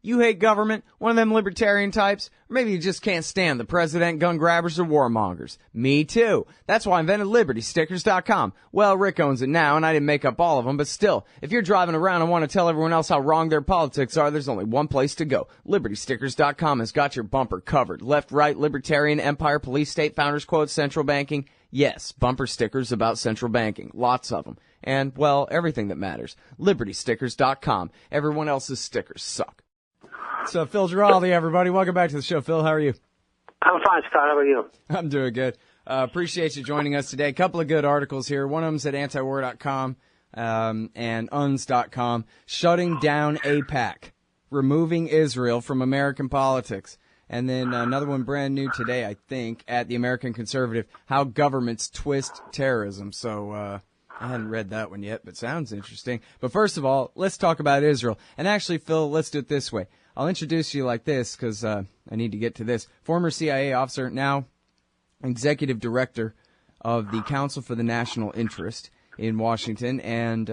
You hate government, one of them libertarian types, or maybe you just can't stand the president, gun grabbers, or warmongers. Me too. That's why I invented LibertyStickers.com. Well, Rick owns it now, and I didn't make up all of them, but still, if you're driving around and want to tell everyone else how wrong their politics are, there's only one place to go. LibertyStickers.com has got your bumper covered. Left, right, libertarian, empire, police, state, founders quotes, central banking. Yes, bumper stickers about central banking. Lots of them. And, well, everything that matters. LibertyStickers.com. Everyone else's stickers suck. So, Phil Giraldi, everybody. Welcome back to the show. Phil, how are you? I'm fine, Scott. How are you? I'm doing good. Appreciate you joining us today. A couple of good articles here. One of them's at antiwar.com and uns.com. Shutting down AIPAC, removing Israel from American politics. And then another one brand new today, I think, at the American Conservative, how governments twist terrorism. So I hadn't read that one yet, but sounds interesting. But first of all, let's talk about Israel. And actually, Phil, let's do it this way. I'll introduce you like this because I need to get to this. Former CIA officer, now executive director of the Council for the National Interest in Washington, and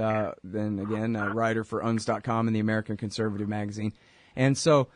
then again, a writer for uns.com and the American Conservative magazine. And so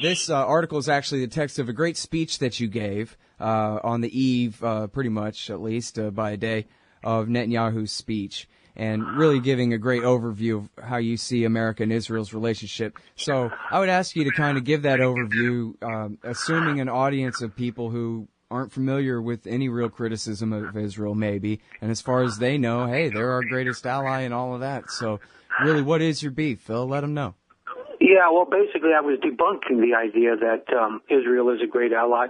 this article is actually the text of a great speech that you gave on the eve, pretty much at least by a day, of Netanyahu's speech, and really giving a great overview of how you see America and Israel's relationship. So I would ask you to kind of give that overview, assuming an audience of people who aren't familiar with any real criticism of Israel, maybe, and as far as they know, hey, they're our greatest ally and all of that. So really, what is your beef, Phil? Let them know. Yeah, well, basically, I was debunking the idea that Israel is a great ally,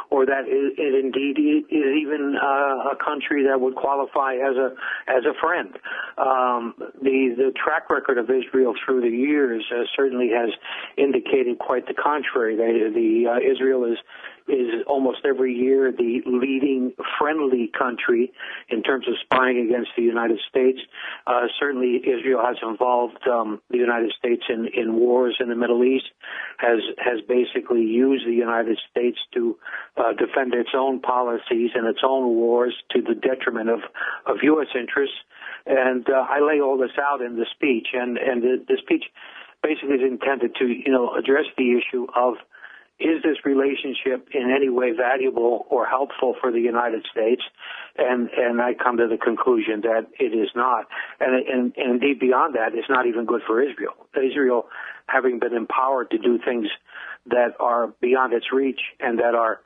or that it indeed is even a country that would qualify as a friend. The track record of Israel through the years certainly has indicated quite the contrary. Israel is almost every year the leading friendly country in terms of spying against the United States. Certainly Israel has involved the United States in wars in the Middle East, has basically used the United States to defend its own policies and its own wars to the detriment of U.S. interests. And I lay all this out in the speech, and the speech basically is intended to, address the issue of, is this relationship in any way valuable or helpful for the United States? And I come to the conclusion that it is not. And indeed, beyond that, it's not even good for Israel. Israel, having been empowered to do things that are beyond its reach and that are,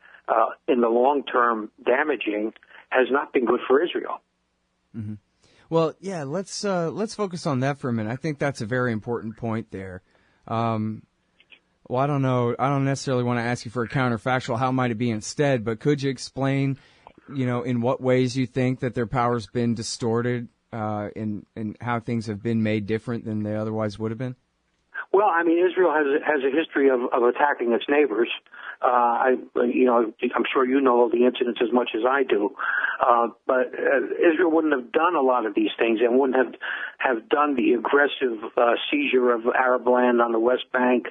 in the long term, damaging, has not been good for Israel. Mm-hmm. Well, yeah, let's focus on that for a minute. I think that's a very important point there. Well, I don't know. I don't necessarily want to ask you for a counterfactual. How might it be instead? But could you explain, in what ways you think that their power's been distorted, in how things have been made different than they otherwise would have been? Well, I mean, Israel has a history of attacking its neighbors. I'm sure you know the incidents as much as I do. But Israel wouldn't have done a lot of these things and wouldn't have done the aggressive seizure of Arab land on the West Bank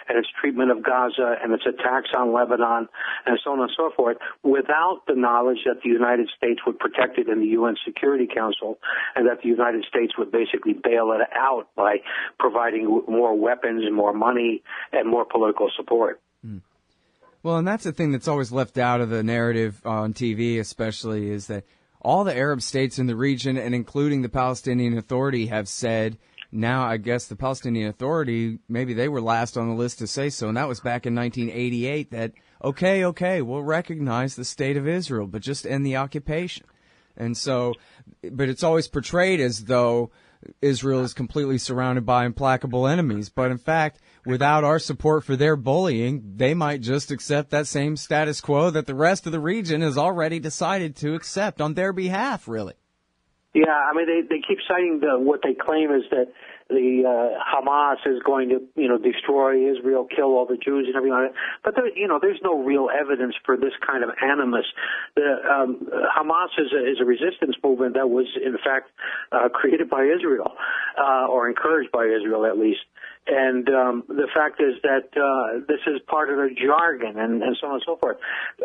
and its treatment of Gaza and its attacks on Lebanon and so on and so forth without the knowledge that the United States would protect it in the UN Security Council and that the United States would basically bail it out by providing more weapons and more money and more political support. Well, and that's the thing that's always left out of the narrative on TV, especially, is that all the Arab states in the region, and including the Palestinian Authority, have said, now I guess the Palestinian Authority, maybe they were last on the list to say so, and that was back in 1988, that, okay, we'll recognize the state of Israel, but just end the occupation. And so, but it's always portrayed as though Israel is completely surrounded by implacable enemies. But in fact, without our support for their bullying, they might just accept that same status quo that the rest of the region has already decided to accept on their behalf, really. Yeah, I mean, they keep citing what they claim is that the Hamas is going to, destroy Israel, kill all the Jews and everything like that. But, there's no real evidence for this kind of animus. The Hamas is a resistance movement that was, in fact, created by Israel, or encouraged by Israel, at least. And the fact is that this is part of their jargon and so on and so forth.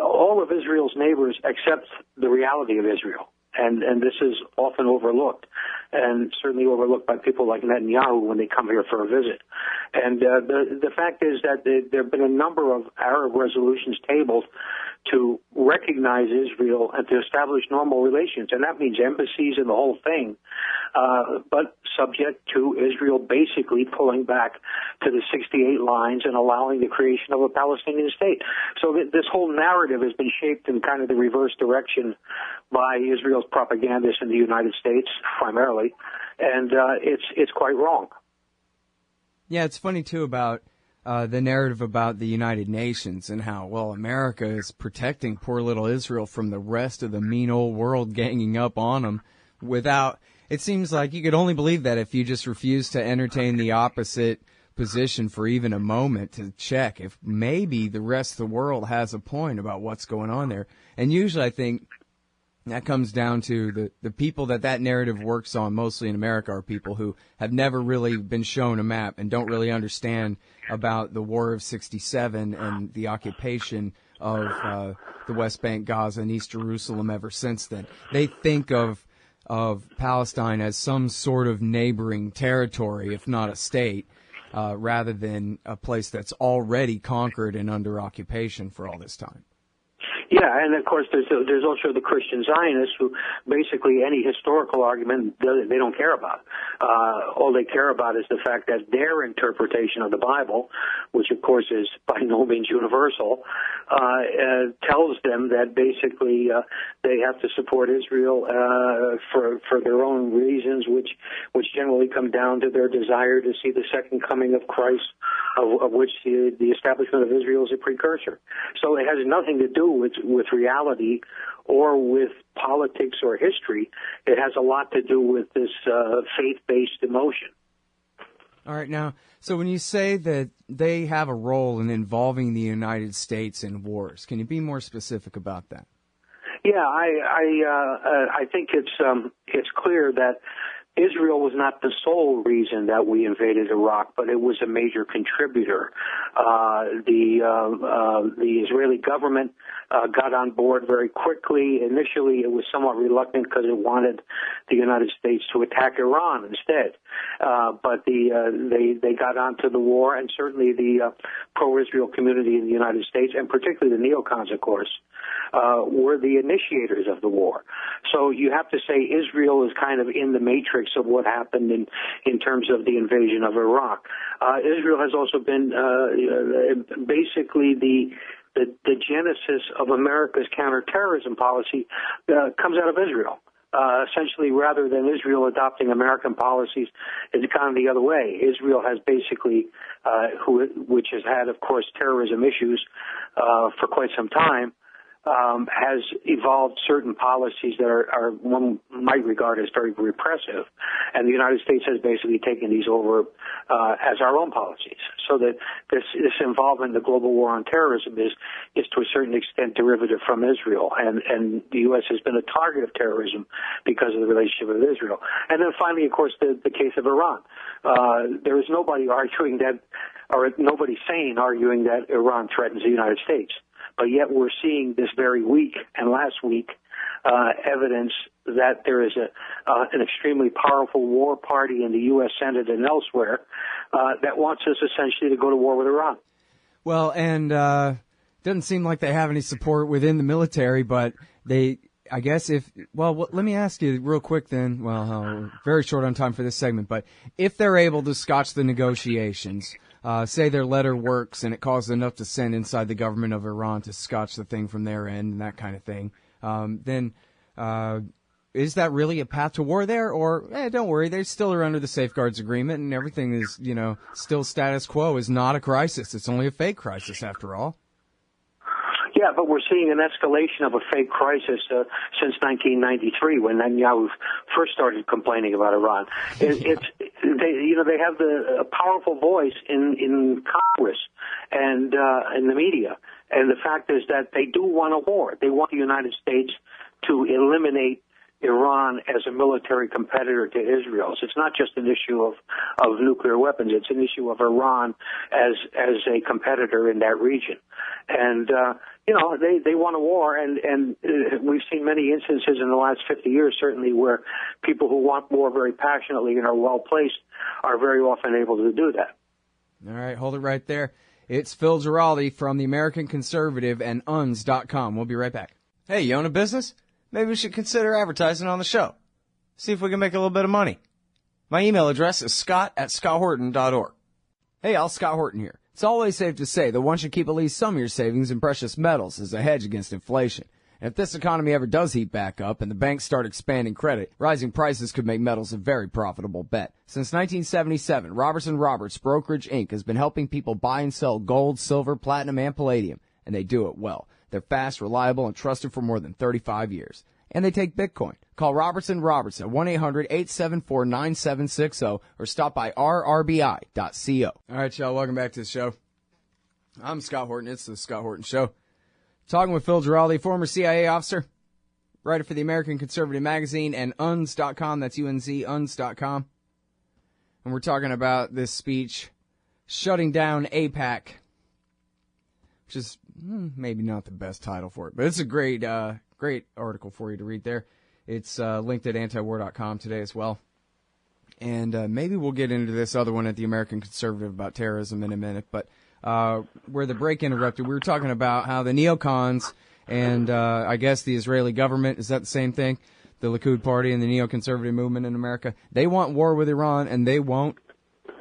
All of Israel's neighbors accept the reality of Israel. and this is often overlooked, and certainly overlooked by people like Netanyahu when they come here for a visit. And the fact is that there have been a number of Arab resolutions tabled to recognize Israel and to establish normal relations, and that means embassies and the whole thing, but subject to Israel basically pulling back to the 68 lines and allowing the creation of a Palestinian state. So this whole narrative has been shaped in kind of the reverse direction by Israel's propagandists in the United States, primarily, and it's quite wrong. Yeah, it's funny, too, about the narrative about the United Nations and how, well, America is protecting poor little Israel from the rest of the mean old world ganging up on them without... It seems like you could only believe that if you just refuse to entertain the opposite position for even a moment to check if maybe the rest of the world has a point about what's going on there. And usually I think that comes down to the people that narrative works on, mostly in America, are people who have never really been shown a map and don't really understand about the War of 67 and the occupation of the West Bank, Gaza, and East Jerusalem ever since then. They think of Palestine as some sort of neighboring territory, if not a state, rather than a place that's already conquered and under occupation for all this time. Yeah, and of course there's also the Christian Zionists who basically any historical argument they don't care about. All they care about is the fact that their interpretation of the Bible, which of course is by no means universal, tells them that basically they have to support Israel for their own reasons, which generally come down to their desire to see the second coming of Christ, of which the establishment of Israel is a precursor. So it has nothing to do with reality or with politics or history. It has a lot to do with this faith-based emotion. All right, now, so when you say that they have a role in involving the United States in wars, can you be more specific about that? Yeah, I think it's clear that Israel was not the sole reason that we invaded Iraq, but it was a major contributor. The Israeli government got on board very quickly. Initially, it was somewhat reluctant because it wanted the United States to attack Iran instead. But they got onto the war, and certainly the pro-Israel community in the United States, and particularly the neocons, of course, were the initiators of the war. So you have to say Israel is kind of in the matrix of what happened in terms of the invasion of Iraq. Israel has also been basically the genesis of America's counterterrorism policy comes out of Israel. Essentially, rather than Israel adopting American policies, it's gone the other way. Israel has basically, which has had, of course, terrorism issues for quite some time, has evolved certain policies that are one might regard as very repressive, and the United States has basically taken these over as our own policies. So that this involvement in the global war on terrorism is to a certain extent derivative from Israel, and the U.S. has been a target of terrorism because of the relationship with Israel. And then finally, of course, the case of Iran. There is nobody arguing that, or nobody sane arguing that Iran threatens the United States. But yet we're seeing this very week and last week evidence that there is an extremely powerful war party in the U.S. Senate and elsewhere that wants us essentially to go to war with Iran. Well, and doesn't seem like they have any support within the military, but they, I guess let me ask you real quick then, very short on time for this segment, but if they're able to scotch the negotiations, say their letter works and it causes enough to send inside the government of Iran to scotch the thing from their end and that kind of thing, then is that really a path to war there? Or, don't worry, they still are under the safeguards agreement and everything is, still status quo, is not a crisis. It's only a fake crisis after all. Yeah, but we're seeing an escalation of a fake crisis since 1993 when Netanyahu first started complaining about Iran. They have a powerful voice in Congress and in the media, and the fact is that they do want a war. They want the United States to eliminate Iran as a military competitor to Israel. So it's not just an issue of nuclear weapons. It's an issue of Iran as a competitor in that region. And, they want a war, and we've seen many instances in the last 50 years, certainly, where people who want war very passionately and are well-placed are very often able to do that. All right, hold it right there. It's Phil Giraldi from the American Conservative and UNS.com. We'll be right back. Hey, you own a business? Maybe we should consider advertising on the show. See if we can make a little bit of money. My email address is scott@scotthorton.org. Hey, Al, Scott Horton here. It's always safe to say that one should keep at least some of your savings in precious metals as a hedge against inflation. And if this economy ever does heat back up and the banks start expanding credit, rising prices could make metals a very profitable bet. Since 1977, Robertson Roberts Brokerage Inc. has been helping people buy and sell gold, silver, platinum, and palladium, and they do it well. They're fast, reliable, and trusted for more than 35 years. And they take Bitcoin. Call Robertson Roberts at 1-800-874-9760 or stop by rrbi.co. All right, y'all, welcome back to the show. I'm Scott Horton. It's the Scott Horton Show. Talking with Phil Giraldi, former CIA officer, writer for the American Conservative Magazine and UNS.com. That's UNZ, UNS.com. And we're talking about this speech, shutting down AIPAC, which is maybe not the best title for it, but it's a great article for you to read there. It's linked at antiwar.com today as well. And maybe we'll get into this other one at the American Conservative about terrorism in a minute. But where the break interrupted, we were talking about how the neocons and I guess the Israeli government, is that the same thing? The Likud party and the neoconservative movement in America, they want war with Iran and they won't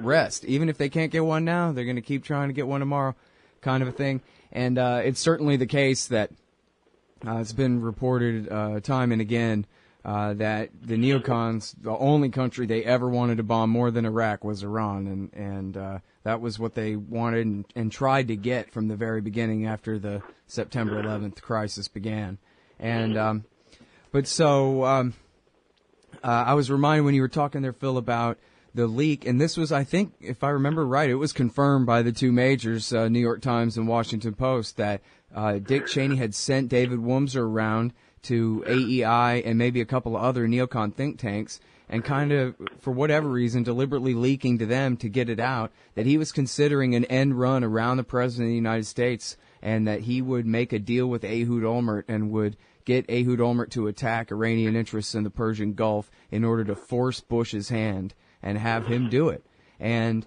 rest. Even if they can't get one now, they're going to keep trying to get one tomorrow, kind of a thing. And it's certainly the case that it's been reported time and again that the neocons, the only country they ever wanted to bomb more than Iraq was Iran, and that was what they wanted and tried to get from the very beginning after the September 11th crisis began. And I was reminded when you were talking there, Phil, about the leak, and this was, I think, if I remember right, it was confirmed by the two majors, New York Times and Washington Post, that Dick Cheney had sent David Wurmser around to AEI and maybe a couple of other neocon think tanks and kind of, for whatever reason, deliberately leaking to them to get it out, that he was considering an end run around the President of the United States and that he would make a deal with Ehud Olmert and would get Ehud Olmert to attack Iranian interests in the Persian Gulf in order to force Bush's hand and have him do it. And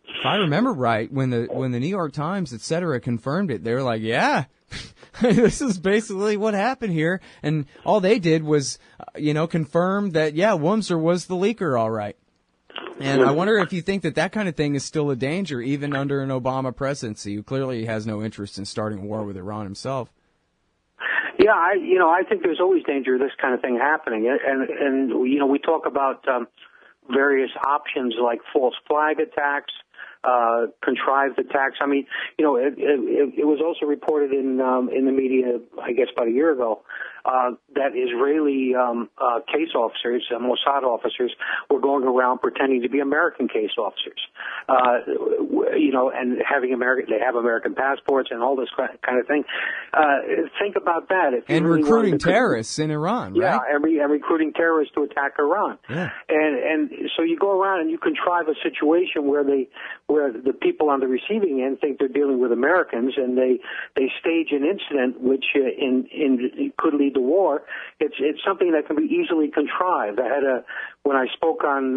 if I remember right, when the New York Times, et cetera, confirmed it, they were like, yeah, this is basically what happened here. And all they did was, confirm that, yeah, Wurmser was the leaker, all right. And I wonder if you think that kind of thing is still a danger, even under an Obama presidency, who clearly has no interest in starting a war with Iran himself. Yeah, I think there's always danger of this kind of thing happening. And we talk about various options like false flag attacks, contrived attacks. I mean, it was also reported in the media, I guess, about a year ago, that Israeli case officers, Mossad officers, were going around pretending to be American case officers, and having they have American passports and all this kind of thing. Think about that. And really recruiting terrorists in Iran, right? Yeah, and recruiting terrorists to attack Iran. Yeah. And so you go around and you contrive a situation where the people on the receiving end think they're dealing with Americans, and they stage an incident which could lead to war. It's something that can be easily contrived. When I spoke on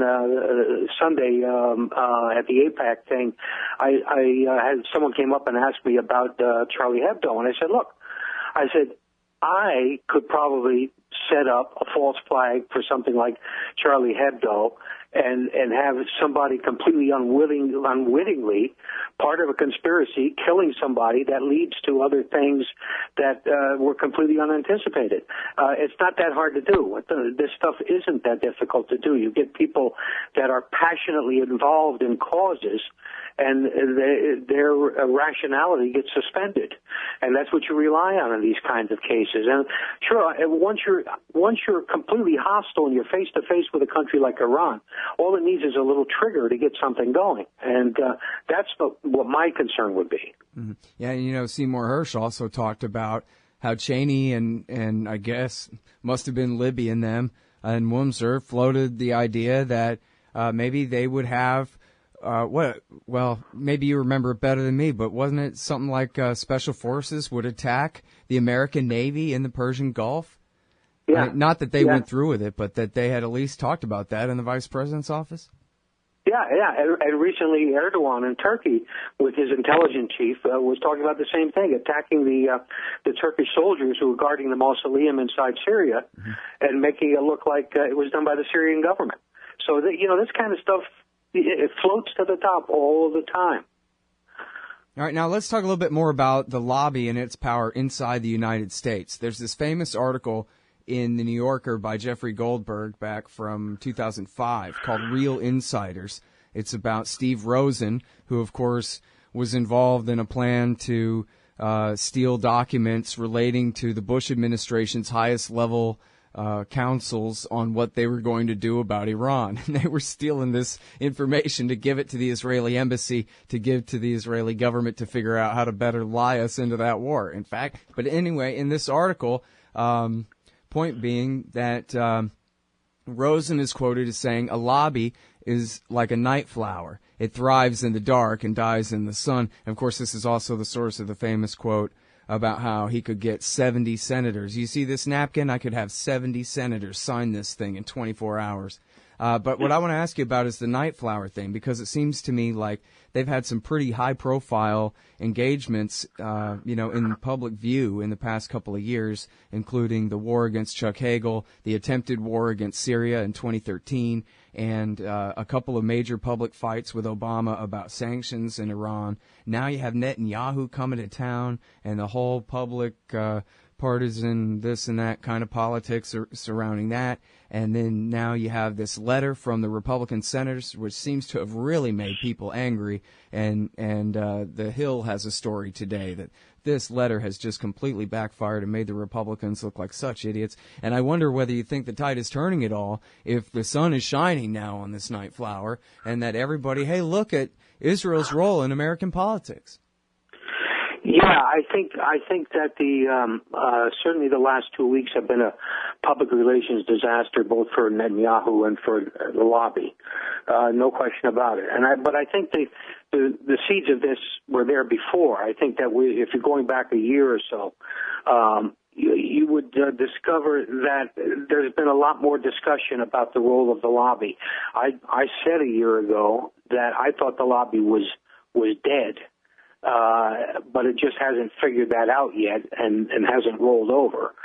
Sunday at the AIPAC thing, I had someone came up and asked me about Charlie Hebdo, and I said, look, I could probably set up a false flag for something like Charlie Hebdo and have somebody completely unwittingly, part of a conspiracy, killing somebody that leads to other things that were completely unanticipated. It's not that hard to do. This stuff isn't that difficult to do. You get people that are passionately involved in causes, and their rationality gets suspended, and that's what you rely on in these kinds of cases. And sure, once you're completely hostile and you're face to face with a country like Iran, all it needs is a little trigger to get something going, and that's what my concern would be. Mm-hmm. Yeah, Seymour Hersh also talked about how Cheney and I guess must have been Libby and them and Wurmser floated the idea that maybe they would have well, maybe you remember it better than me, but wasn't it something like special forces would attack the American Navy in the Persian Gulf? Yeah. Not that they went through with it, but that they had at least talked about that in the vice president's office? Yeah. And recently Erdogan in Turkey, with his intelligence chief, was talking about the same thing, attacking the Turkish soldiers who were guarding the mausoleum inside Syria and making it look like it was done by the Syrian government. So, this kind of stuff, it floats to the top all the time. All right, now let's talk a little bit more about the lobby and its power inside the United States. There's this famous article in the New Yorker by Jeffrey Goldberg back from 2005 called Real Insiders. It's about Steve Rosen, who, of course, was involved in a plan to steal documents relating to the Bush administration's highest level councils on what they were going to do about Iran. And they were stealing this information to give it to the Israeli embassy, to give to the Israeli government to figure out how to better lie us into that war. In fact, but anyway, in this article, point being that Rosen is quoted as saying, a lobby is like a night flower. It thrives in the dark and dies in the sun. And, of course, this is also the source of the famous quote about how he could get 70 senators. You see this napkin? I could have 70 senators sign this thing in 24 hours. But what I want to ask you about is the night flower thing, because it seems to me like they've had some pretty high-profile engagements, in public view in the past couple of years, including the war against Chuck Hagel, the attempted war against Syria in 2013, and a couple of major public fights with Obama about sanctions in Iran. Now you have Netanyahu coming to town, and the whole public partisan this and that kind of politics surrounding that. And then now you have this letter from the Republican senators, which seems to have really made people angry. And The Hill has a story today that this letter has just completely backfired and made the Republicans look like such idiots. And I wonder whether you think the tide is turning at all, if the sun is shining now on this night flower, and that everybody, hey, look at Israel's role in American politics. Yeah, I think that certainly the last 2 weeks have been a public relations disaster, both for Netanyahu and for the lobby. No question about it. But I think the seeds of this were there before. I think that if you're going back a year or so, you would discover that there's been a lot more discussion about the role of the lobby. I said a year ago that I thought the lobby was dead. But it just hasn't figured that out yet and hasn't rolled over.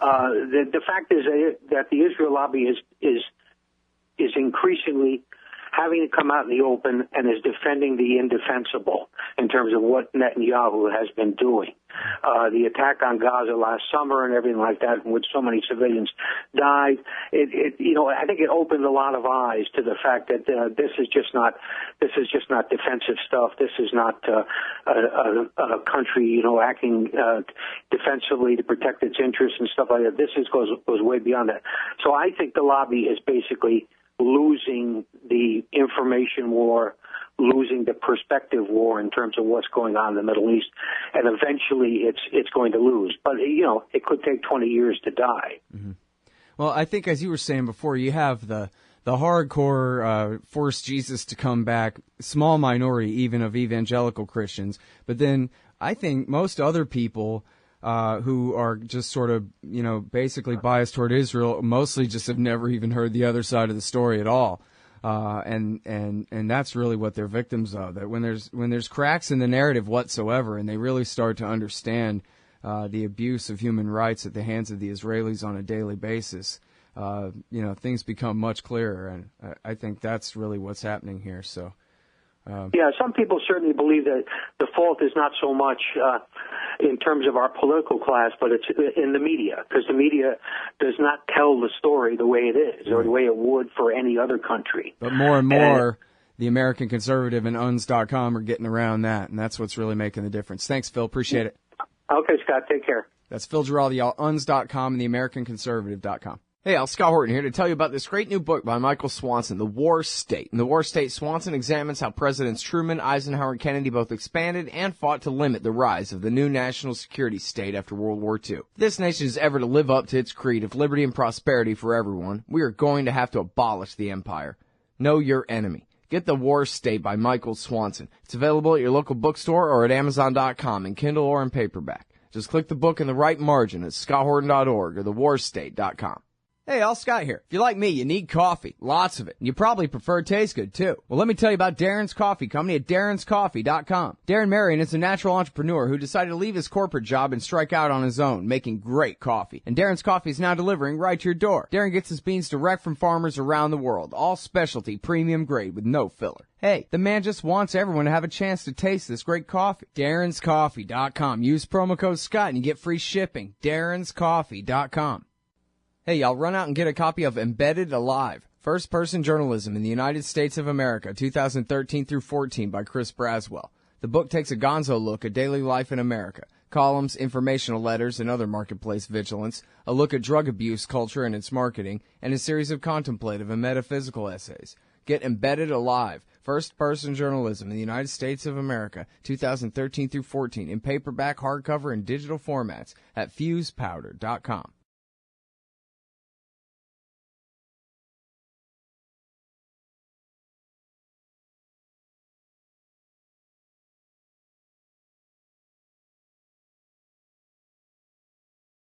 The fact is that the Israel lobby is increasingly having to come out in the open and is defending the indefensible in terms of what Netanyahu has been doing. The attack on Gaza last summer and everything like that, in which so many civilians died, I think it opened a lot of eyes to the fact that this is just not defensive stuff. This is not a country, acting defensively to protect its interests and stuff like that. This goes way beyond that. So I think the lobby is basically losing the information war, losing the perspective war in terms of what's going on in the Middle East, and eventually it's going to lose. But, it could take 20 years to die. Mm-hmm. Well, I think, as you were saying before, you have the hardcore force Jesus to come back, small minority even of evangelical Christians. But then I think most other people who are just sort of, basically biased toward Israel, mostly just have never even heard the other side of the story at all. And that's really what they're victims of. That when there's cracks in the narrative whatsoever, and they really start to understand the abuse of human rights at the hands of the Israelis on a daily basis, things become much clearer. And I think that's really what's happening here. So. Yeah, some people certainly believe that the fault is not so much in terms of our political class, but it's in the media, because the media does not tell the story the way it is, or the way it would for any other country. But more and more, the American Conservative and UNS.com are getting around that, and that's what's really making the difference. Thanks, Phil. Appreciate it. Okay, Scott. Take care. That's Phil Giraldi, UNS.com and the AmericanConservative.com. Hey, Scott Horton here to tell you about this great new book by Michael Swanson, The War State. In The War State, Swanson examines how Presidents Truman, Eisenhower, and Kennedy both expanded and fought to limit the rise of the new national security state after World War II. If this nation is ever to live up to its creed of liberty and prosperity for everyone, we are going to have to abolish the empire. Know your enemy. Get The War State by Michael Swanson. It's available at your local bookstore or at Amazon.com in Kindle or in paperback. Just click the book in the right margin at scotthorton.org or thewarstate.com. Hey, Scott here. If you're like me, you need coffee. Lots of it. And you probably prefer it tastes good, too. Well, let me tell you about Darren's Coffee Company at darrenscoffee.com. Darren Marion is a natural entrepreneur who decided to leave his corporate job and strike out on his own, making great coffee. And Darren's Coffee is now delivering right to your door. Darren gets his beans direct from farmers around the world. All specialty, premium grade with no filler. Hey, the man just wants everyone to have a chance to taste this great coffee. darrenscoffee.com. Use promo code Scott and you get free shipping. darrenscoffee.com. Hey, y'all, run out and get a copy of Embedded Alive, First-Person Journalism in the United States of America, 2013 through 14 by Chris Braswell. The book takes a gonzo look at daily life in America, columns, informational letters, and other marketplace vigilance, a look at drug abuse culture and its marketing, and a series of contemplative and metaphysical essays. Get Embedded Alive, First-Person Journalism in the United States of America, 2013 through 14, in paperback, hardcover, and digital formats at fusepowder.com.